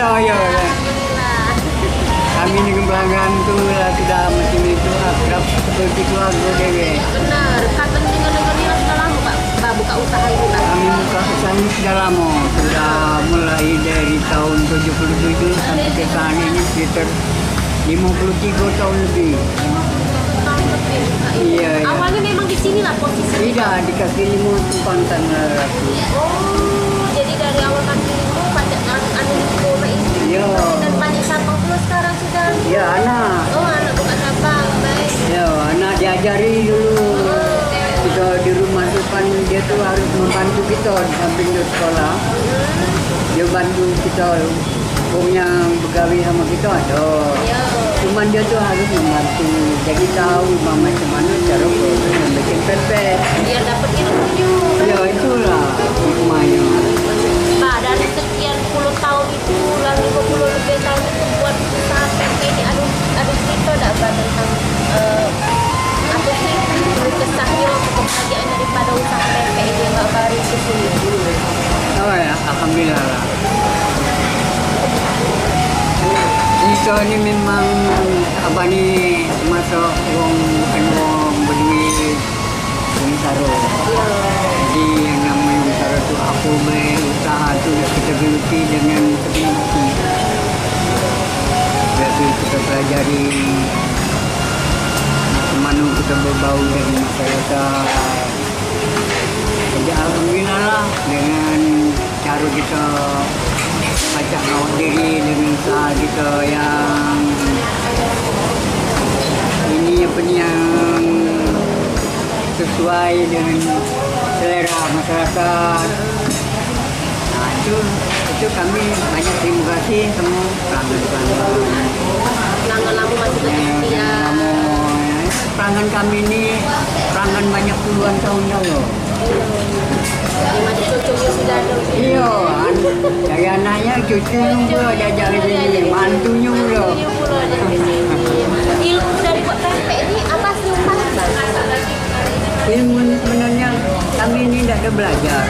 Iya, iya. Alhamdulillah. Kami dengan pelanggan tuh lah sudah macam itu akrab seperti keluarga dewe. Benar. Kapan dengan ini sudah lama Pak buka usaha ini Pak? Kami buka usaha ini sudah lama, sudah mulai dari tahun 77 sampai ke saat ini sekitar 53 tahun lebih. 50 tahun lebih Pak. Iya, iya. Awalnya memang di sini lah posisi. Tidak, di kaki lima Tumpangkan aku. Oh, jadi dari awal kaki lima pada anu rumah ini. Iya. Dan banyak cabang pula sekarang sudah. Ya, anak. Oh, anak bukan cabang, baik. Ya, anak diajari dulu. Kita di rumah depan dia tuh harus membantu kita di samping dia sekolah. Dia bantu kita punya begawi sama kita ada. Ya. Cuman dia tuh harus membantu. Jadi tahu macam mana cara membuat pempek. Biar dapat ilmu juga. Ya itulah hikmahnya. Pak, dari sekian puluh tahun itu, lalu 50 lebih tahun itu buat usaha pempek ini ada cerita tak Pak tentang apa sih kesahnya kebahagiaan daripada usaha pempek ini Mbak Bari itu sendiri? Oh ya, alhamdulillah lah. Kita ni memang abang ni masuk wong bukan wong berduit wong saro. Jadi yang namanya wong saro tu aku berusaha tu kita geluti dengan sepenuh hati. Jadi kita pelajari mana kita berbaur dengan masyarakat. Jadi alhamdulillah lah dengan cara kita ajak ngawal diri dengan usaha kita yang ini apa ni yang sesuai dengan selera masyarakat. Nah itu kami banyak terima kasih semua pelanggan-pelanggan. Pelanggan lama masih bersetia. Pelanggan kami ini pelanggan banyak puluhan tahun lalu. Jadi macam cucunya sudah ada. Iya, dari anaknya cucu pula jajak di sini, mantunya pula. Ilmu pula dari sini. Ilmu dari buat pempek ini apa sih Pak? Ilmu sebenarnya kami ini tidak ada belajar.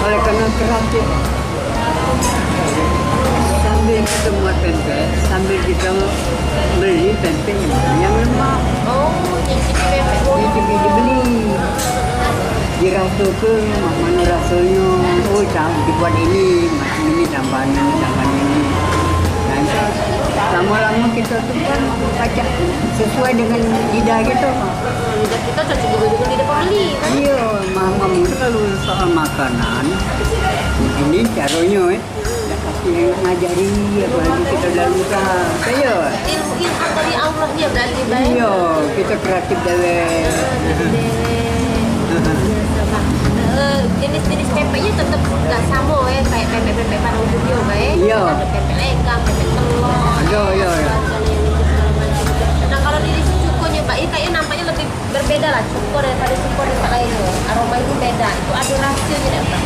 Oleh karena kreatif. Sambil kita buat pempek, sambil kita beli pempek yang lemah. Oh, jadi pempek Jadi dibeli. Dirasa ke mana rasanya, oh dibuat ini, macam ini tambahan ini. Dan lama-lama kita tu kan baca sesuai dengan lidah kita. lidah kita cocok juga dengan lidah pembeli kan? Iya, mama kalau soal makanan, ini caranya kasih yang ngajari apalagi kita dalam usaha. Saya. Ilmu dari Allahnya berarti baik. Iya, kita kreatif dari. Jenis-jenis pempeknya tetap nggak sama ya kayak pempek-pempek pada umumnya baik. Iya. Ada pempek lengkap, pempek telur. Iya. Nah kalau di cukonya Mbak ini kayaknya nampaknya lebih berbeda lah cuko daripada cuko tempat lain loh. Aroma itu beda. Itu ada rahasianya tidak Pak?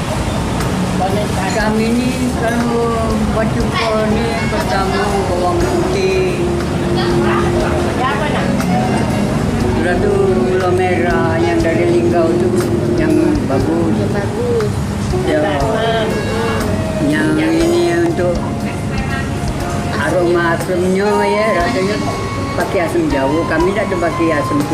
Kami ini kalau buat cuko ni pertama bawang putih. Sudah tu gula merah yang dari linggau tu yang bagus. Yang bagus. Ya. Yang ini untuk aroma asamnya ya rasanya pakai asam jawa. Kami tak ada pakai asam tu,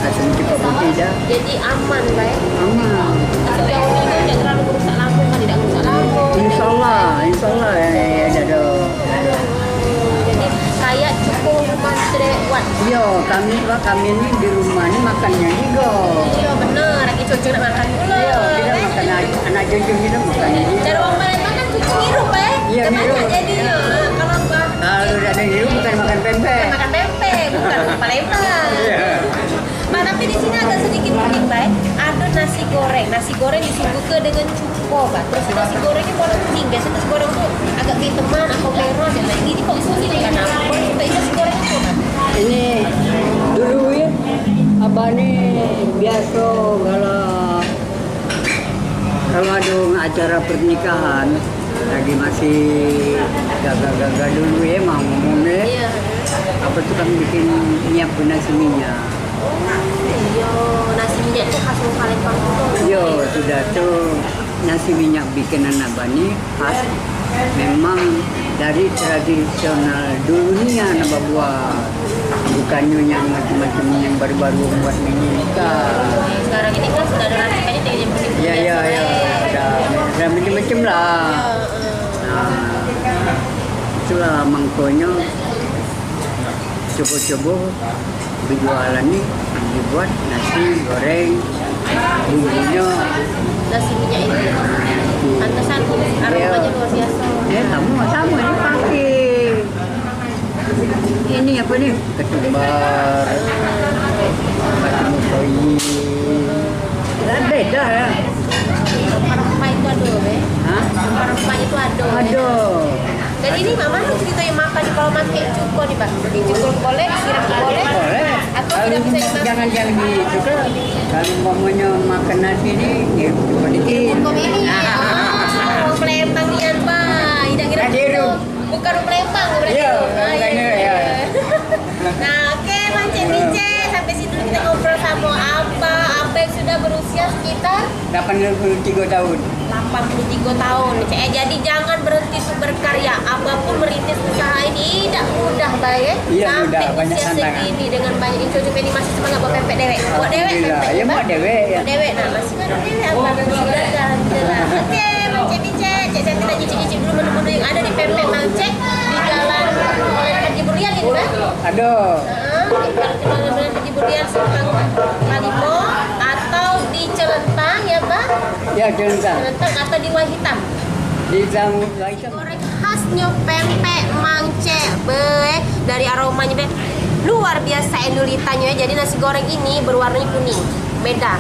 asam cepat putih dah. Jadi aman baik. Aman. Asam jawa ini kan tidak terlalu merusak lambung kan tidak merusak lambung. Insyaallah ya ada. Jadi kayak cuko rumah Trewat. Iya, kami ni di rumah ni makannya juga. Iya benar, lagi cucu nak makan pula. Iya, kita makan anak cucu kita makan juga. Cara orang Palembang kan cucu ngirup Iya, ngirup. Jadi Kalau ada ngirup bukan makan pempek. makan pempek, bukan orang Palembang. Iya. Pak, tapi di sini agak sedikit unik, Pak. Ada nasi goreng. Nasi goreng disuguhkan dengan cuko, Pak. Terus nasi gorengnya warna kuning. Biasanya nasi goreng itu agak kehitaman atau merah dan lagi. Ini kok ini kenapa? Kok nasi goreng itu, Pak? Ini dulu ya, abah ni biasa kalau ada acara pernikahan lagi masih gagah-gagah dulu ya mau ngomongnya. Iya. Apa tu kami bikin nyiap nasi minyak. Iya, nasi minyak itu khas orang Palembang itu. Yo sudah tu nasi minyak bikinan abah ni khas memang dari tradisional dulunya nama buat, bukannya yang macam-macam yang baru-baru buat ini kan. Sekarang ini kan sudah ada racikannya tinggal yang penting. Ya, ada macam-macam lah. Nah, itulah mangkonya coba-coba berjualan nih dibuat nasi goreng bumbunya Nasi minyak ini. Pantesan aromanya luar biasa. ya sama ini pakai ini apa nih ketumbar batu koi beda ya. Rempah-rempah itu ada, Hah? Rempah-rempah itu ada. Dan ini mama tuh cerita yang makan di kalau pakai cuko nih bang. Dicukur boleh, siram boleh. Boleh. Atau Kalau tidak bisa dimakan. jangan juga. Kalau umpamanya makan nasi ini, ya sedikit. Hukum ini. Oh, pelempang nian pak. Tidak kira Ada gitu. itu. Bukan pelempang berarti. Iya, Ah, makanya, iya. ya. Nah, oke Bang Cemice. Sampai situ kita ngobrol sama apa yang sudah berusia sekitar 83 tahun. 83 tahun. Jadi jangan berhenti untuk berkarya. Apapun merintis usaha ini tidak mudah, Bay. Iya, Sampai mudah. Banyak usia tantangan. segini dengan banyak inco ini masih semangat buat pempek dewek. Buat dewek Alhamdulillah. pempek Ya, buat dewek, ya. Dewek. Nah, masih ada dewek apa? Masih ada alhamdulillah. Oke, Bang Cemice. Cek saya tidak nyicip-nyicip dulu menu-menu yang ada di pempek Bang Cek di Jalan Haji Burian ini, Bang. Aduh. Di Jalan Haji Burian Simpang Malimo atau di Celentang ya, Bang? Ya, Celentang. Celentang atau di Wahitam. Di Zambu Hitam. Goreng khasnya pempek mangce be dari aromanya deh luar biasa endulitanya ya. Jadi nasi goreng ini berwarna kuning beda.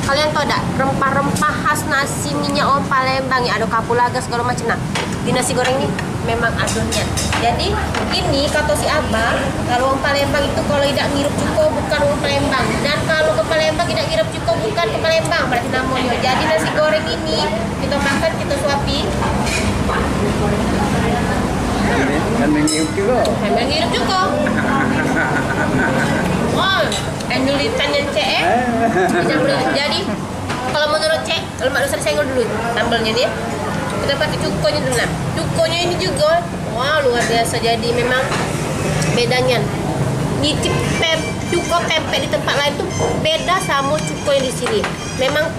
Kalian tahu tak rempah-rempah khas nasi minyak orang Palembang ya, ada kapulaga segala macam. Nah di nasi goreng ini memang adonnya. Jadi ini kata si abang kalau orang Palembang itu kalau tidak ngirup cuko bukan orang Palembang, dan kalau ke Palembang tidak ngirup cuko bukan ke Palembang berarti namanya. Jadi nasi goreng ini kita makan kita suapi Sambil nyiup juga. sambil ngirup cuko. Wah, endulitan yang CE. Jadi kalau menurut Cek, lemak dosa disenggol dulu sambalnya dia. Kita pakai cukonya dulu nah. Cukonya ini juga, wah luar biasa. Jadi memang bedanya. Nyicip cuko pempek di tempat lain tuh beda sama cuko yang di sini. Memang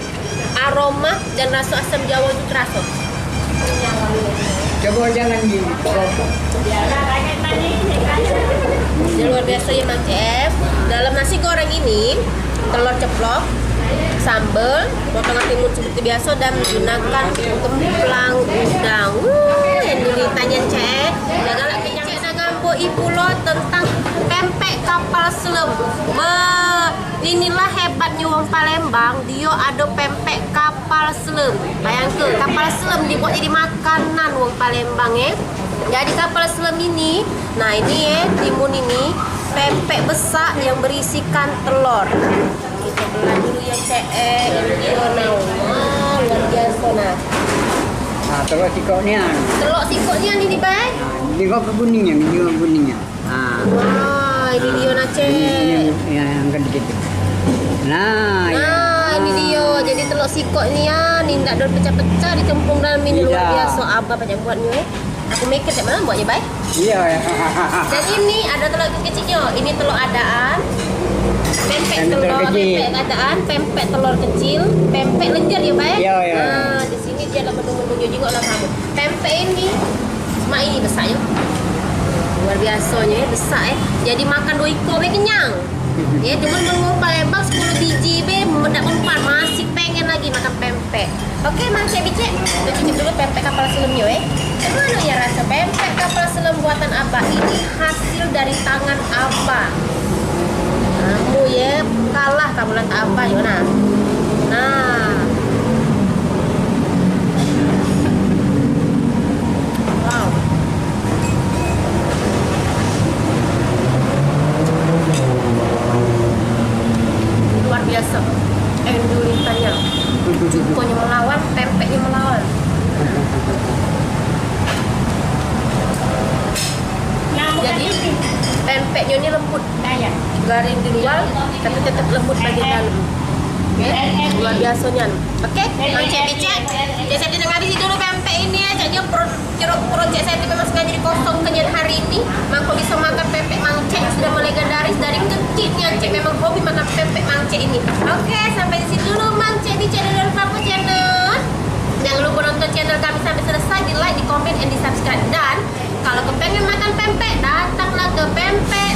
aroma dan rasa asam Jawa itu terasa. Coba jangan di Ini luar biasa ya Mang Cef. Dalam nasi goreng ini telur ceplok, sambal, potongan timun seperti biasa dan menggunakan kemplang udang. Yang ditanya Cef. Janganlah kenyang ngambo ipulo tentang pempek kapal selam. Inilah hebatnya wong Palembang, dia ada pempek kapal selam. Bayangkan kapal selam dibuat jadi makanan wong Palembang ya. Jadi kapal selam ini, nah ini ya timun ini pempek besar yang berisikan telur. Kita belah dulu ya CE, ini dia nah, wah luar biasa nah. Nah, terus sikoknya. Telur sikoknya ini Bay. Nah, ini kok kuningnya, ini kok kuningnya. Nah, Wah ini dia nah CE. ini yang kedikit. Nah, Nah, ini dia. Jadi telur sikok ini ya, ni tak ada pecah-pecah dicempung dalam ini luar Iya. biasa. Abah banyak buatnya. Aku mikir tak mana buatnya baik. Iya ya. Dan ini ada telur kecilnya. Ini telur adaan. Pempek Pempek telur, kecil. pempek adaan, pempek telur kecil, pempek lenjer ya baik. Iya, iya. Nah, di sini dia ada menu-menunya juga lah kamu. Pempek ini, mak ini besar ya. Luar biasanya ya, besar ya. Jadi makan 2 ekor kenyang. Ya, cuma menunggu Palembang 10 biji be mendak mempan masih pengen lagi makan pempek. Oke, Mang Cek Bicek, kita cicip dulu pempek kapal selemnya ya. Gimana ya rasa pempek kapal selam buatan Abah? Ini hasil dari tangan Abah. Kamu ya kalah kamu lihat Abah ya nah. Nah. Wow. Luar biasa endulitannya, cukonya melawan, pempeknya melawan. Jadi pempeknya ini lembut, garing di luar tapi tetap lembut bagian dalam. Luar biasanya. Oke, Mang Cek dicek. Cek saya tidak ngabisi dulu pempek ini ya. Jadi proyek saya memang sengaja dikosongkan hari ini. Mang kok bisa makan pempek Mang Cek sudah melegendaris dari kecilnya. Cek memang hobi makan pempek Mang Cek ini. Oke, sampai di sini dulu Mang Cek di channel Papa Channel. Jangan lupa nonton channel kami sampai selesai, di like, di komen, dan di subscribe. Dan kalau kepengen makan pempek, datanglah ke Pempek